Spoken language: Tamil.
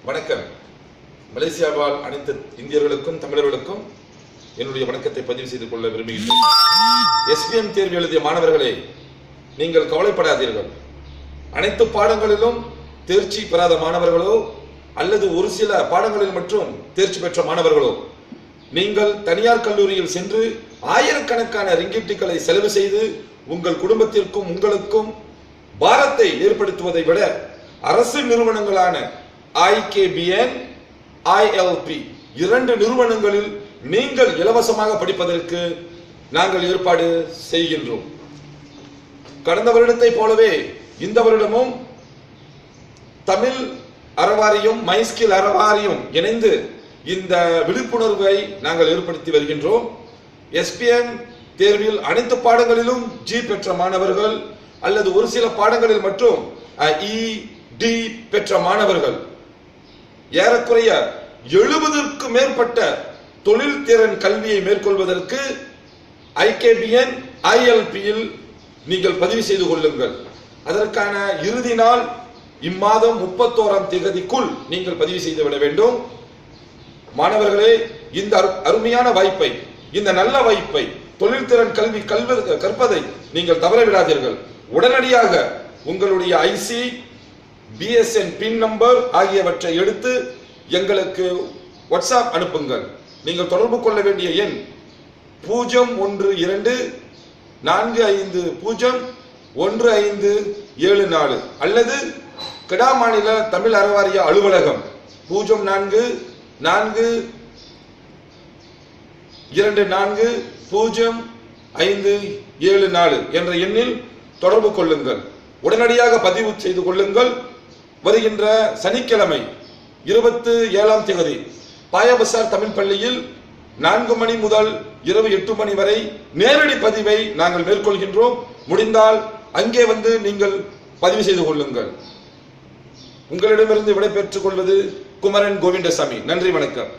வணக்கம். மலேசியா வாழ் அனைத்து இந்தியர்களுக்கும் தமிழர்களுக்கும் என்னுடைய வணக்கத்தை பதிவு செய்து கொள்ள விரும்புகிறேன். SPM தேர்வு எழுதிய மாணவர்களே, நீங்கள் கவலைப்படாதீர்கள். அனைத்து பாடங்களிலும் தேர்ச்சி பெறாத மாணவர்களோ அல்லது ஒரு சில பாடங்களில் மட்டும் தேர்ச்சி பெற்ற மாணவர்களோ, நீங்கள் தனியார் கல்லூரியில் சென்று ஆயிரக்கணக்கான ரிங்கிட்டுகளை செலவு செய்து உங்கள் குடும்பத்திற்கும் உங்களுக்கும் பாரத்தை ஏற்படுத்துவதை விட அரசு நிறுவனங்களான IKBN, ILP இரண்டு நிறுவனங்களில் நீங்கள் இலவசமாக படிப்பதற்கு நாங்கள் ஏற்பாடு செய்கின்றோம். கடந்த வருடத்தை போலவே இந்த வருடமும் தமிழ் அறவாரியம், மைஸ்கில் அறவாரியம் இணைந்து இந்த விழிப்புணர்வை நாங்கள் ஏற்படுத்தி வருகின்றோம். SPM தேர்வில் அனைத்து பாடங்களிலும் G பெற்ற மாணவர்கள் அல்லது ஒரு சில பாடங்களில் மட்டும் ED பெற்ற மாணவர்கள் ஏறக்குறைய 70க்கும் மேற்பட்ட தொழில் திறன் கல்வியை மேற்கொள்வதற்கு IKBN, ILP-யில் நீங்கள் பதிவு செய்து கொள்ளுங்கள். அதற்கான இறுதி நாள் இம்மாதம் 31ஆம் தேதிக்குள் நீங்கள் பதிவு செய்து விட வேண்டும். மாணவர்களே, இந்த அருமையான வாய்ப்பை, இந்த நல்ல வாய்ப்பை, தொழில் திறன் கல்வி கற்பதை நீங்கள் தவறவிடாதீர்கள். உடனடியாக உங்களுடைய IC, BSN பின் நம்பர் ஆகியவற்றை எடுத்து எங்களுக்கு வாட்ஸ்அப் அனுப்புங்கள். நீங்கள் தொடர்பு கொள்ள வேண்டிய எண் 012-45-1574 அல்லது கிடா மாநில தமிழ் அறவாரிய அலுவலகம் 04-24-0574 என்ற எண்ணில் தொடர்பு கொள்ளுங்கள். உடனடியாக பதிவு செய்து கொள்ளுங்கள். வருகின்ற சனிக்கிழமை 27ஆம் தேதி பாயபசார் தமிழ் பள்ளியில் 4 மணி முதல் இரவு 8 மணி வரை நேரடி பதிவை நாங்கள் மேற்கொள்கின்றோம். முடிந்தால் அங்கே வந்து நீங்கள் பதிவு செய்து கொள்ளுங்கள். உங்களிடமிருந்து விடை பெற்றுக் கொள்வது குமரன் கோவிந்தசாமி. நன்றி, வணக்கம்.